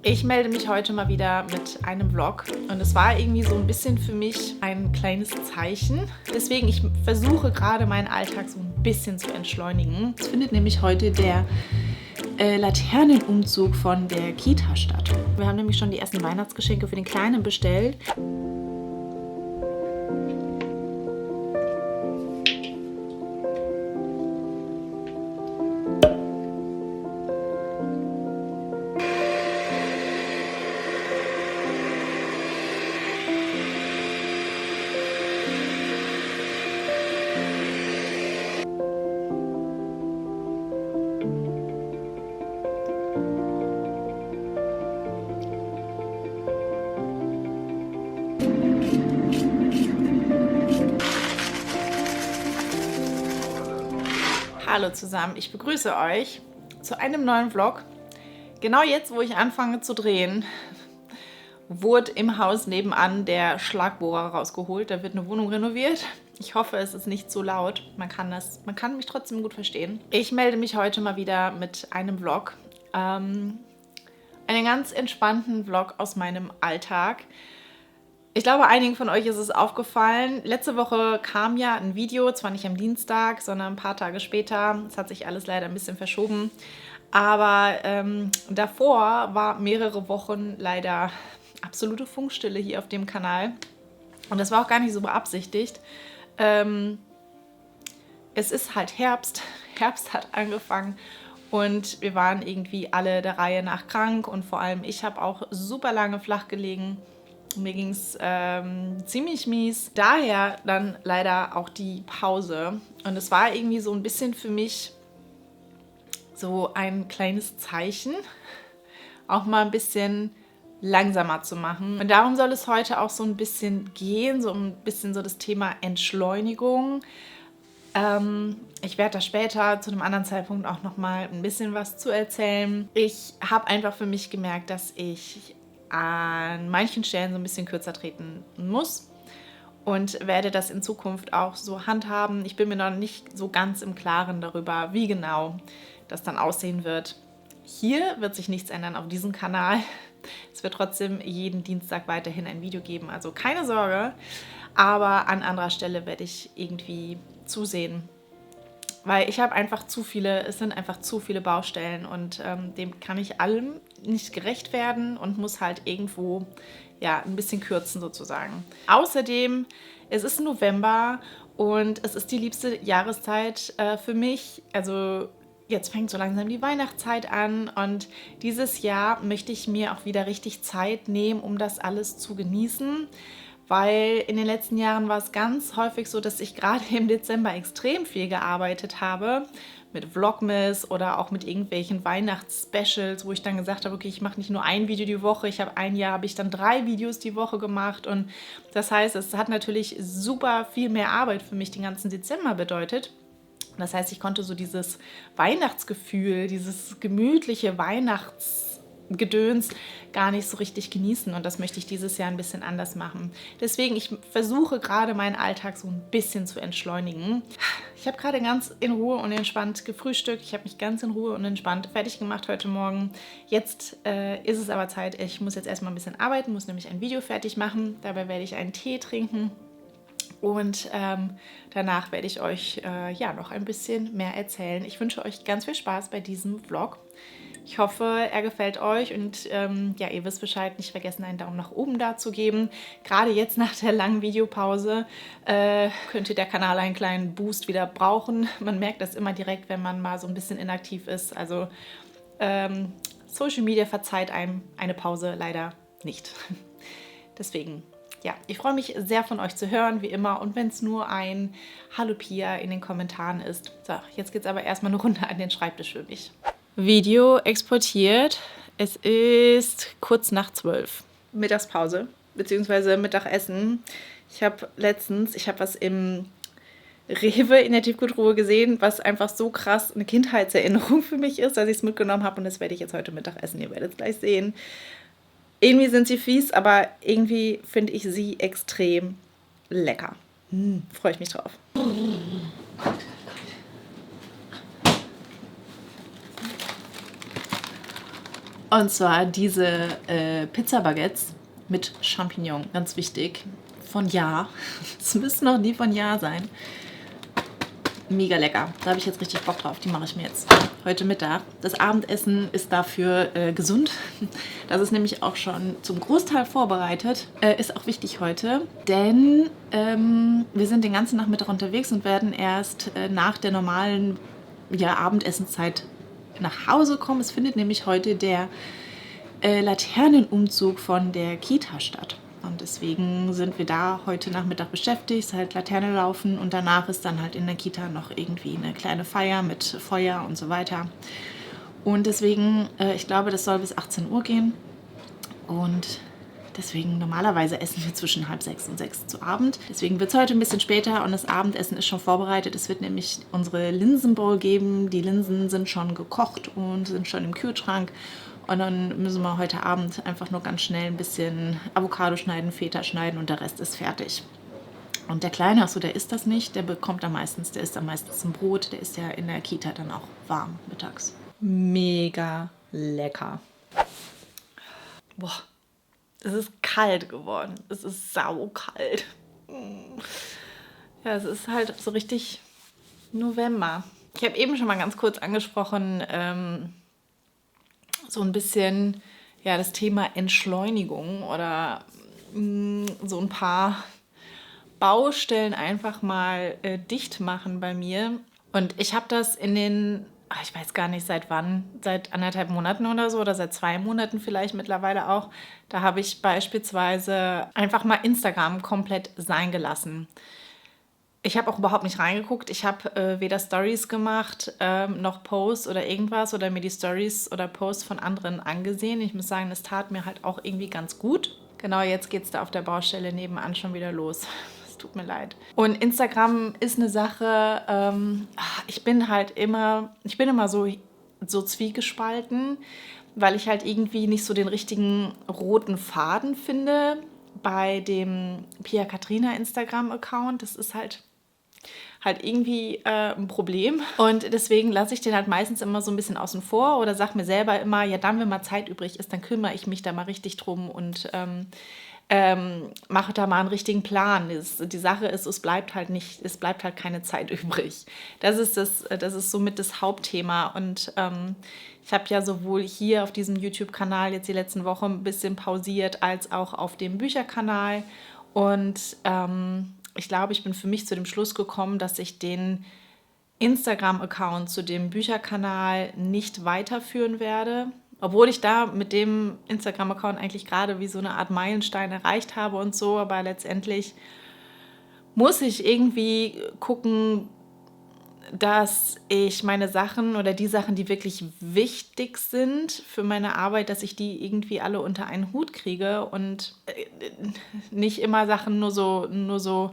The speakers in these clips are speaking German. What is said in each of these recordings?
Ich melde mich heute mal wieder mit einem Vlog und es war irgendwie so ein bisschen für mich ein kleines Zeichen. Deswegen, ich versuche gerade meinen Alltag so ein bisschen zu entschleunigen. Es findet nämlich heute der Laternenumzug von der Kita statt. Wir haben nämlich schon die ersten Weihnachtsgeschenke für den Kleinen bestellt. Hallo zusammen, ich begrüße euch zu einem neuen Vlog. Genau jetzt, wo ich anfange zu drehen, wurde im Haus nebenan der Schlagbohrer rausgeholt. Da wird eine Wohnung renoviert. Ich hoffe, es ist nicht so laut. Man kann mich trotzdem gut verstehen. Ich melde mich heute mal wieder mit einem Vlog. Einen ganz entspannten Vlog aus meinem Alltag. Ich glaube, einigen von euch ist es aufgefallen. Letzte Woche kam ja ein Video, zwar nicht am Dienstag, sondern ein paar Tage später. Es hat sich alles leider ein bisschen verschoben. Aber davor war mehrere Wochen leider absolute Funkstille hier auf dem Kanal. Und das war auch gar nicht so beabsichtigt. Es ist halt Herbst. Herbst hat angefangen. Und wir waren irgendwie alle der Reihe nach krank. Und vor allem ich habe auch super lange flach gelegen. Mir ging es ziemlich mies. Daher dann leider auch die Pause. Und es war irgendwie so ein bisschen für mich so ein kleines Zeichen, auch mal ein bisschen langsamer zu machen. Und darum soll es heute auch so ein bisschen gehen, so ein bisschen so das Thema Entschleunigung. Ich werde da später zu einem anderen Zeitpunkt auch noch mal ein bisschen was zu erzählen. Ich habe einfach für mich gemerkt, dass ich an manchen Stellen so ein bisschen kürzer treten muss und werde das in Zukunft auch so handhaben. Ich bin mir noch nicht so ganz im Klaren darüber, wie genau das dann aussehen wird. Hier wird sich nichts ändern auf diesem Kanal. Es wird trotzdem jeden Dienstag weiterhin ein Video geben, also keine Sorge. Aber an anderer Stelle werde ich irgendwie zusehen, weil ich habe einfach es sind einfach zu viele Baustellen und dem kann ich allem nicht gerecht werden und muss halt irgendwo ja ein bisschen kürzen sozusagen. Außerdem, es ist November und es ist die liebste Jahreszeit für mich. Also jetzt fängt so langsam die Weihnachtszeit an und dieses Jahr möchte ich mir auch wieder richtig Zeit nehmen, um das alles zu genießen. Weil in den letzten Jahren war es ganz häufig so, dass ich gerade im Dezember extrem viel gearbeitet habe. Mit Vlogmas oder auch mit irgendwelchen Weihnachtsspecials, wo ich dann gesagt habe, okay, ich mache nicht nur ein Video die Woche. Ein Jahr habe ich dann 3 Videos die Woche gemacht. Und das heißt, es hat natürlich super viel mehr Arbeit für mich den ganzen Dezember bedeutet. Das heißt, ich konnte so dieses Weihnachtsgefühl, dieses gemütliche Weihnachtsgedöns gar nicht so richtig genießen und das möchte ich dieses Jahr ein bisschen anders machen. Deswegen, ich versuche gerade meinen Alltag so ein bisschen zu entschleunigen. Ich habe gerade ganz in Ruhe und entspannt gefrühstückt. Ich habe mich ganz in Ruhe und entspannt fertig gemacht heute Morgen. Jetzt ist es aber Zeit, ich muss jetzt erstmal ein bisschen arbeiten, muss nämlich ein Video fertig machen. Dabei werde ich einen Tee trinken. Und danach werde ich euch ja noch ein bisschen mehr erzählen. Ich wünsche euch ganz viel Spaß bei diesem Vlog. Ich hoffe, er gefällt euch und ja, ihr wisst Bescheid, nicht vergessen, einen Daumen nach oben da zu geben. Gerade jetzt nach der langen Videopause könnte der Kanal einen kleinen Boost wieder brauchen. Man merkt das immer direkt, wenn man mal so ein bisschen inaktiv ist. Also Social Media verzeiht einem eine Pause leider nicht. Deswegen, ja, ich freue mich sehr von euch zu hören, wie immer. Und wenn es nur ein Hallo Pia in den Kommentaren ist. So, jetzt geht es aber erstmal eine Runde an den Schreibtisch für mich. Video exportiert. Es ist kurz nach 12. Mittagspause, beziehungsweise Mittagessen. Ich habe was im Rewe in der Tiefkühltruhe gesehen, was einfach so krass eine Kindheitserinnerung für mich ist, dass ich es mitgenommen habe. Und das werde ich jetzt heute Mittag essen. Ihr werdet es gleich sehen. Irgendwie sind sie fies, aber irgendwie finde ich sie extrem lecker. Freue ich mich drauf. Und zwar diese Pizza-Baguettes mit Champignon, ganz wichtig, von Ja. Es müssen noch die von Ja sein. Mega lecker. Da habe ich jetzt richtig Bock drauf. Die mache ich mir jetzt heute Mittag. Das Abendessen ist dafür gesund. Das ist nämlich auch schon zum Großteil vorbereitet. Ist auch wichtig heute, denn wir sind den ganzen Nachmittag unterwegs und werden erst nach der normalen Abendessenszeit nach Hause kommen. Es findet nämlich heute der Laternenumzug von der Kita statt. Und deswegen sind wir da heute Nachmittag beschäftigt, halt Laterne laufen und danach ist dann halt in der Kita noch irgendwie eine kleine Feier mit Feuer und so weiter. Und deswegen, ich glaube, das soll bis 18 Uhr gehen und deswegen normalerweise essen wir zwischen 5:30 und 6 zu Abend. Deswegen wird es heute ein bisschen später und das Abendessen ist schon vorbereitet. Es wird nämlich unsere Linsenbowl geben. Die Linsen sind schon gekocht und sind schon im Kühlschrank. Und dann müssen wir heute Abend einfach nur ganz schnell ein bisschen Avocado schneiden, Feta schneiden und der Rest ist fertig. Und der Kleine, achso, der isst das nicht, der isst am meistens ein Brot, der ist ja in der Kita dann auch warm mittags. Mega lecker. Boah, es ist kalt geworden. Es ist saukalt. Ja, es ist halt so richtig November. Ich habe eben schon mal ganz kurz angesprochen, so ein bisschen das Thema Entschleunigung oder so ein paar Baustellen einfach mal dicht machen bei mir. Und ich habe das ich weiß gar nicht seit wann, seit 1,5 Monaten oder so oder seit 2 Monaten vielleicht mittlerweile auch. Da habe ich beispielsweise einfach mal Instagram komplett sein gelassen. Ich habe auch überhaupt nicht reingeguckt. Ich habe weder Stories gemacht, noch Posts oder irgendwas oder mir die Stories oder Posts von anderen angesehen. Ich muss sagen, das tat mir halt auch irgendwie ganz gut. Genau, jetzt geht es da auf der Baustelle nebenan schon wieder los. Es tut mir leid. Und Instagram ist eine Sache, ich bin immer so zwiegespalten, weil ich halt irgendwie nicht so den richtigen roten Faden finde bei dem Pia Katharina Instagram-Account. Das ist halt irgendwie ein Problem. Und deswegen lasse ich den halt meistens immer so ein bisschen außen vor oder sage mir selber immer, ja, dann, wenn mal Zeit übrig ist, dann kümmere ich mich da mal richtig drum und mache da mal einen richtigen Plan. Die Sache ist, es bleibt halt keine Zeit übrig. Das ist somit das Hauptthema. Und ich habe ja sowohl hier auf diesem YouTube-Kanal jetzt die letzten Wochen ein bisschen pausiert, als auch auf dem Bücherkanal. Und ich glaube, ich bin für mich zu dem Schluss gekommen, dass ich den Instagram-Account zu dem Bücherkanal nicht weiterführen werde. Obwohl ich da mit dem Instagram-Account eigentlich gerade wie so eine Art Meilenstein erreicht habe und so. Aber letztendlich muss ich irgendwie gucken, dass ich meine Sachen oder die Sachen, die wirklich wichtig sind für meine Arbeit, dass ich die irgendwie alle unter einen Hut kriege und nicht immer Sachen nur so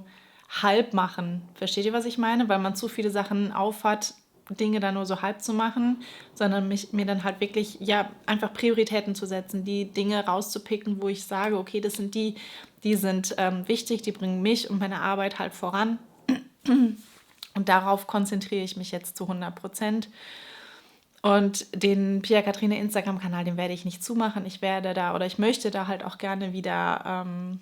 halb machen. Versteht ihr, was ich meine? Weil man zu viele Sachen aufhat, Dinge dann nur so halb zu machen, sondern mir dann halt wirklich einfach Prioritäten zu setzen, die Dinge rauszupicken, wo ich sage, okay, das sind die sind wichtig, die bringen mich und meine Arbeit halt voran. Und darauf konzentriere ich mich jetzt zu 100%. Und den Pia Katharina Instagram-Kanal, den werde ich nicht zumachen. Ich möchte da halt auch gerne wieder ein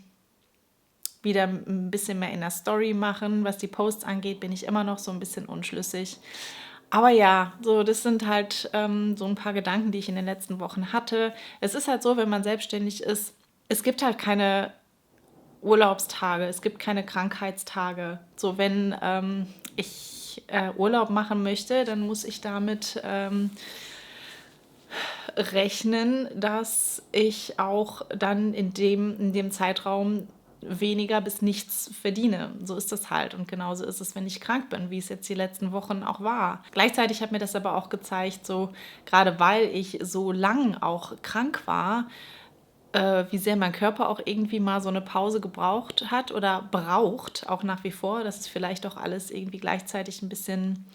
bisschen mehr in der Story machen. Was die Posts angeht, bin ich immer noch so ein bisschen unschlüssig. Aber ja, so das sind halt so ein paar Gedanken, die ich in den letzten Wochen hatte. Es ist halt so, wenn man selbstständig ist, es gibt halt keine Urlaubstage, es gibt keine Krankheitstage. So, wenn ich Urlaub machen möchte, dann muss ich damit rechnen, dass ich auch dann in dem Zeitraum weniger bis nichts verdiene. So ist das halt. Und genauso ist es, wenn ich krank bin, wie es jetzt die letzten Wochen auch war. Gleichzeitig hat mir das aber auch gezeigt, so gerade weil ich so lang auch krank war, wie sehr mein Körper auch irgendwie mal so eine Pause gebraucht hat oder braucht, auch nach wie vor, dass es vielleicht auch alles irgendwie gleichzeitig ein bisschen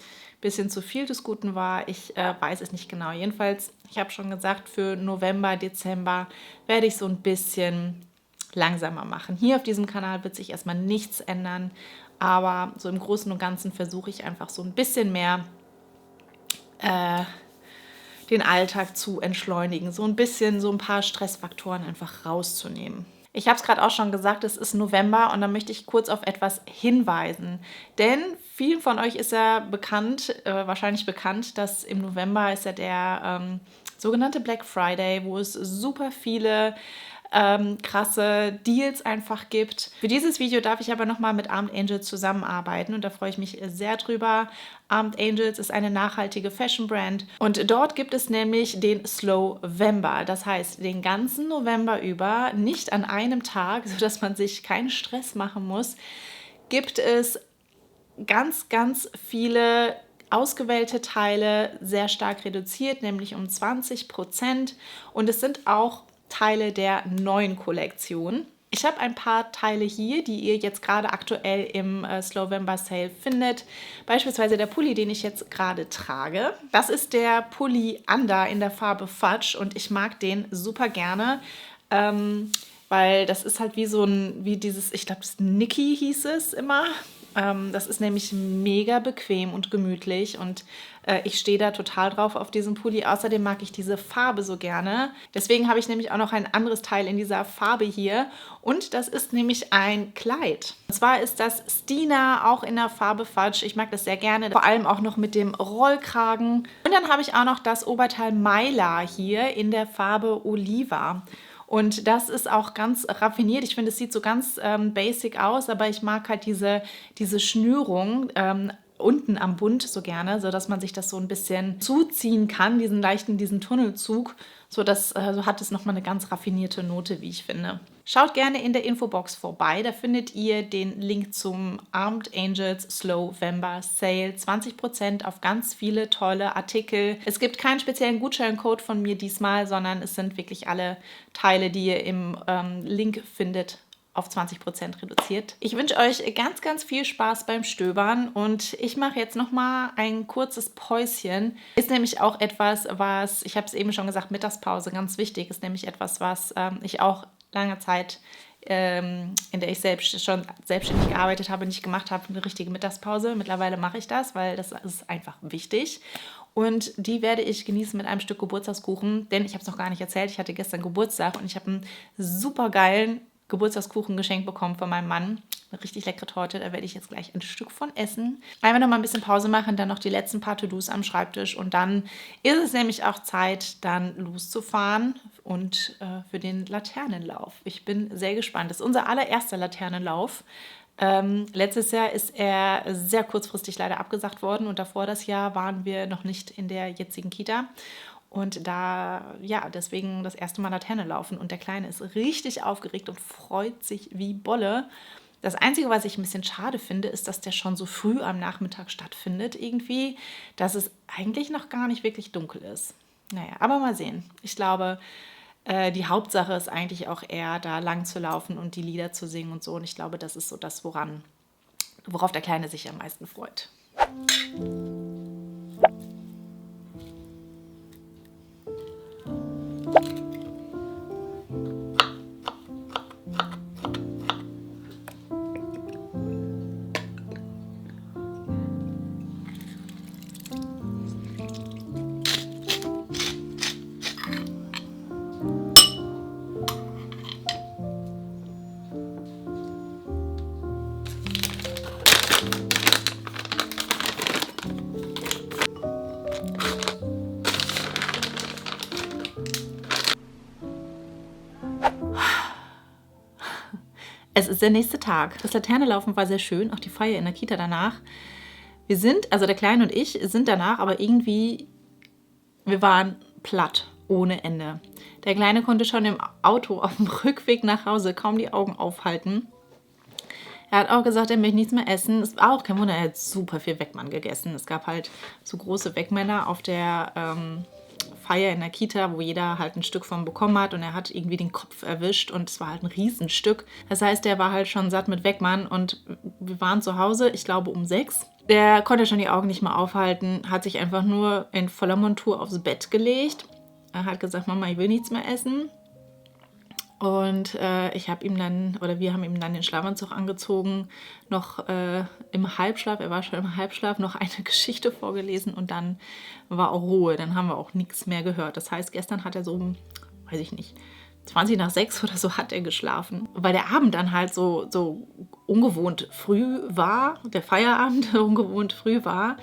zu viel des Guten war. Ich weiß es nicht genau. Jedenfalls, ich habe schon gesagt, für November, Dezember werde ich so ein bisschen langsamer machen. Hier auf diesem Kanal wird sich erstmal nichts ändern, aber so im Großen und Ganzen versuche ich einfach so ein bisschen mehr den Alltag zu entschleunigen, so ein bisschen, so ein paar Stressfaktoren einfach rauszunehmen. Ich habe es gerade auch schon gesagt, es ist November und da möchte ich kurz auf etwas hinweisen. Denn vielen von euch ist ja bekannt, wahrscheinlich bekannt, dass im November ist ja der sogenannte Black Friday, wo es super viele krasse Deals einfach gibt. Für dieses Video darf ich aber nochmal mit Armed Angels zusammenarbeiten und da freue ich mich sehr drüber. Armed Angels ist eine nachhaltige Fashion-Brand und dort gibt es nämlich den Slowvember. Das heißt, den ganzen November über, nicht an einem Tag, sodass man sich keinen Stress machen muss, gibt es ganz, ganz viele ausgewählte Teile sehr stark reduziert, nämlich um 20%. Und es sind auch Teile der neuen Kollektion. Ich habe ein paar Teile hier, die ihr jetzt gerade aktuell im Slowvember Sale findet. Beispielsweise der Pulli, den ich jetzt gerade trage. Das ist der Pulli Under in der Farbe Fudge und ich mag den super gerne. Weil das ist halt wie dieses, ich glaube, das Nikki hieß es immer. Das ist nämlich mega bequem und gemütlich und ich stehe da total drauf auf diesen Pulli. Außerdem mag ich diese Farbe so gerne. Deswegen habe ich nämlich auch noch ein anderes Teil in dieser Farbe hier und das ist nämlich ein Kleid. Und zwar ist das Stina auch in der Farbe Fudge. Ich mag das sehr gerne, vor allem auch noch mit dem Rollkragen. Und dann habe ich auch noch das Oberteil Myla hier in der Farbe Oliva. Und das ist auch ganz raffiniert. Ich finde, es sieht so ganz basic aus, aber ich mag halt diese Schnürung unten am Bund so gerne, sodass man sich das so ein bisschen zuziehen kann, diesen Tunnelzug. So hat es nochmal eine ganz raffinierte Note, wie ich finde. Schaut gerne in der Infobox vorbei, da findet ihr den Link zum Armed Angels Slowvember Sale. 20% auf ganz viele tolle Artikel. Es gibt keinen speziellen Gutscheincode von mir diesmal, sondern es sind wirklich alle Teile, die ihr im Link findet, auf 20% reduziert. Ich wünsche euch ganz, ganz viel Spaß beim Stöbern und ich mache jetzt nochmal ein kurzes Päuschen. Ist nämlich auch etwas, was, ich habe es eben schon gesagt, Mittagspause, ganz wichtig, ist nämlich etwas, was ich auch lange Zeit, in der ich schon selbstständig gearbeitet habe, nicht gemacht habe, eine richtige Mittagspause. Mittlerweile mache ich das, weil das ist einfach wichtig. Und die werde ich genießen mit einem Stück Geburtstagskuchen, denn ich habe es noch gar nicht erzählt, ich hatte gestern Geburtstag und ich habe einen super geilen Geburtstagskuchen geschenkt bekommen von meinem Mann. Eine richtig leckere Torte, da werde ich jetzt gleich ein Stück von essen. Einfach noch mal ein bisschen Pause machen, dann noch die letzten paar To-Dos am Schreibtisch und dann ist es nämlich auch Zeit, dann loszufahren und für den Laternenlauf. Ich bin sehr gespannt. Das ist unser allererster Laternenlauf. Letztes Jahr ist er sehr kurzfristig leider abgesagt worden und davor das Jahr waren wir noch nicht in der jetzigen Kita. Und deswegen das erste Mal Laterne laufen. Und der Kleine ist richtig aufgeregt und freut sich wie Bolle. Das Einzige, was ich ein bisschen schade finde, ist, dass der schon so früh am Nachmittag stattfindet irgendwie, dass es eigentlich noch gar nicht wirklich dunkel ist. Naja, aber mal sehen. Ich glaube, die Hauptsache ist eigentlich auch eher, da lang zu laufen und die Lieder zu singen und so. Und ich glaube, das ist so das, worauf der Kleine sich am meisten freut. Es ist der nächste Tag. Das Laternenlaufen war sehr schön, auch die Feier in der Kita danach. Der Kleine und ich sind danach, aber irgendwie, wir waren platt, ohne Ende. Der Kleine konnte schon im Auto auf dem Rückweg nach Hause kaum die Augen aufhalten. Er hat auch gesagt, er möchte nichts mehr essen. Es war auch kein Wunder, er hat super viel Weckmann gegessen. Es gab halt so große Weckmänner auf der Feier in der Kita, wo jeder halt ein Stück von bekommen hat und er hat irgendwie den Kopf erwischt und es war halt ein Riesenstück. Das heißt, der war halt schon satt mit Weckmann und wir waren zu Hause, ich glaube um 6. Der konnte schon die Augen nicht mehr aufhalten, hat sich einfach nur in voller Montur aufs Bett gelegt. Er hat gesagt, Mama, ich will nichts mehr essen. Und ich habe ihm dann, oder wir haben ihm dann den Schlafanzug angezogen, noch im Halbschlaf, er war schon im Halbschlaf, noch eine Geschichte vorgelesen und dann war auch Ruhe. Dann haben wir auch nichts mehr gehört. Das heißt, gestern hat er so, weiß ich nicht, 20 nach 6 oder so hat er geschlafen. Weil der Abend dann halt so ungewohnt früh war, der Feierabend ungewohnt früh war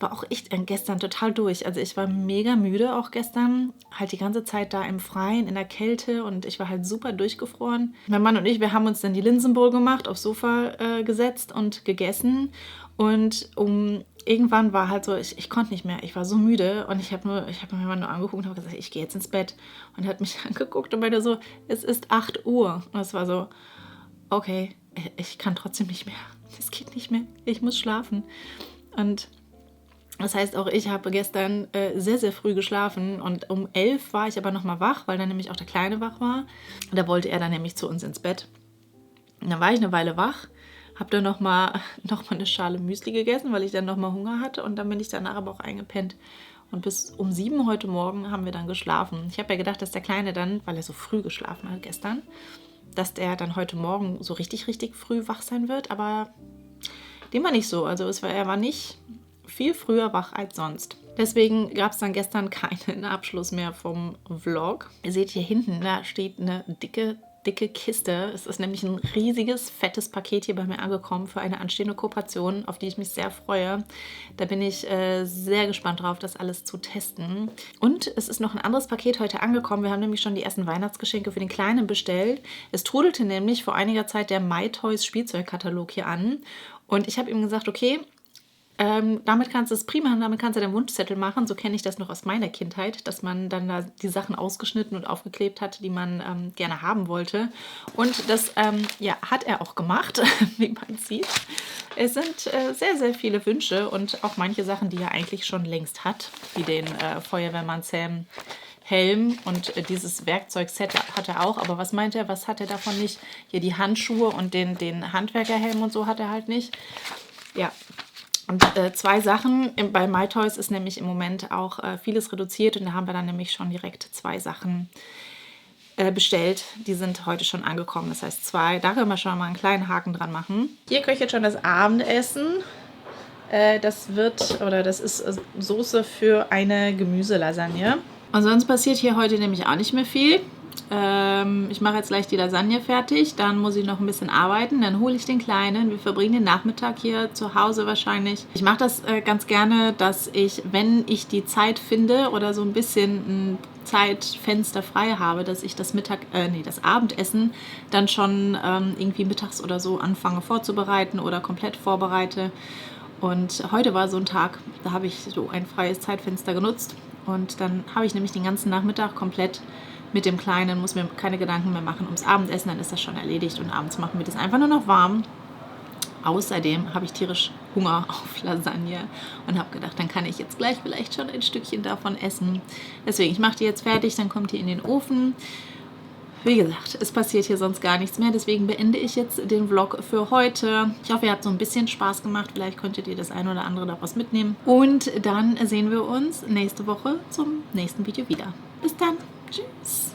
auch echt gestern total durch. Also ich war mega müde auch gestern, halt die ganze Zeit da im Freien, in der Kälte und ich war halt super durchgefroren. Mein Mann und ich, wir haben uns dann die Linsenbowl gemacht, aufs Sofa gesetzt und gegessen und irgendwann war halt so, ich konnte nicht mehr, ich war so müde und ich habe mir nur angeguckt und habe gesagt, ich gehe jetzt ins Bett. Und er hat mich angeguckt und meinte so, es ist 8 Uhr. Und es war so, okay, ich kann trotzdem nicht mehr. Es geht nicht mehr, ich muss schlafen. Und das heißt, auch ich habe gestern sehr, sehr früh geschlafen und um 11 war ich aber nochmal wach, weil dann nämlich auch der Kleine wach war. Da wollte er dann nämlich zu uns ins Bett. Und dann war ich eine Weile wach, habe dann nochmal eine Schale Müsli gegessen, weil ich dann nochmal Hunger hatte und dann bin ich danach aber auch eingepennt. Und bis um 7 heute Morgen haben wir dann geschlafen. Ich habe ja gedacht, dass der Kleine dann, weil er so früh geschlafen hat gestern, dass der dann heute Morgen so richtig, richtig früh wach sein wird, aber dem war nicht so. Also er war nicht viel früher wach als sonst. Deswegen gab es dann gestern keinen Abschluss mehr vom Vlog. Ihr seht hier hinten, da steht eine dicke Kiste. Es ist nämlich ein riesiges, fettes Paket hier bei mir angekommen für eine anstehende Kooperation, auf die ich mich sehr freue. Da bin ich sehr gespannt drauf, das alles zu testen. Und es ist noch ein anderes Paket heute angekommen. Wir haben nämlich schon die ersten Weihnachtsgeschenke für den Kleinen bestellt. Es trudelte nämlich vor einiger Zeit der MyToys Spielzeugkatalog hier an. Und ich habe ihm gesagt, okay, damit kannst du es prima, damit kannst du den Wunschzettel machen. So kenne ich das noch aus meiner Kindheit, dass man dann da die Sachen ausgeschnitten und aufgeklebt hatte, die man gerne haben wollte. Und das hat er auch gemacht, wie man sieht. Es sind sehr, sehr viele Wünsche und auch manche Sachen, die er eigentlich schon längst hat, wie den Feuerwehrmann Sam Helm und dieses Werkzeugset hat er auch. Aber was meint er, was hat er davon nicht? Hier die Handschuhe und den Handwerkerhelm und so hat er halt nicht. Ja. Und 2 Sachen, bei MyToys ist nämlich im Moment auch vieles reduziert und da haben wir dann nämlich schon direkt 2 Sachen bestellt. Die sind heute schon angekommen, das heißt 2. Da können wir schon mal einen kleinen Haken dran machen. Hier köchelt schon das Abendessen. Das ist Soße für eine Gemüselasagne. Und sonst passiert hier heute nämlich auch nicht mehr viel. Ich mache jetzt gleich die Lasagne fertig, dann muss ich noch ein bisschen arbeiten, dann hole ich den Kleinen, wir verbringen den Nachmittag hier zu Hause wahrscheinlich. Ich mache das ganz gerne, dass ich, wenn ich die Zeit finde oder so ein bisschen ein Zeitfenster frei habe, dass ich das Abendessen dann schon irgendwie mittags oder so anfange vorzubereiten oder komplett vorbereite. Und heute war so ein Tag, da habe ich so ein freies Zeitfenster genutzt und dann habe ich nämlich den ganzen Nachmittag komplett mit dem Kleinen, muss mir keine Gedanken mehr machen ums Abendessen, dann ist das schon erledigt und abends machen wir das einfach nur noch warm. Außerdem habe ich tierisch Hunger auf Lasagne und habe gedacht, dann kann ich jetzt gleich vielleicht schon ein Stückchen davon essen. Deswegen, ich mache die jetzt fertig, dann kommt die in den Ofen. Wie gesagt, es passiert hier sonst gar nichts mehr, deswegen beende ich jetzt den Vlog für heute. Ich hoffe, ihr habt so ein bisschen Spaß gemacht, vielleicht konntet ihr das ein oder andere daraus mitnehmen. Und dann sehen wir uns nächste Woche zum nächsten Video wieder. Bis dann, tschüss!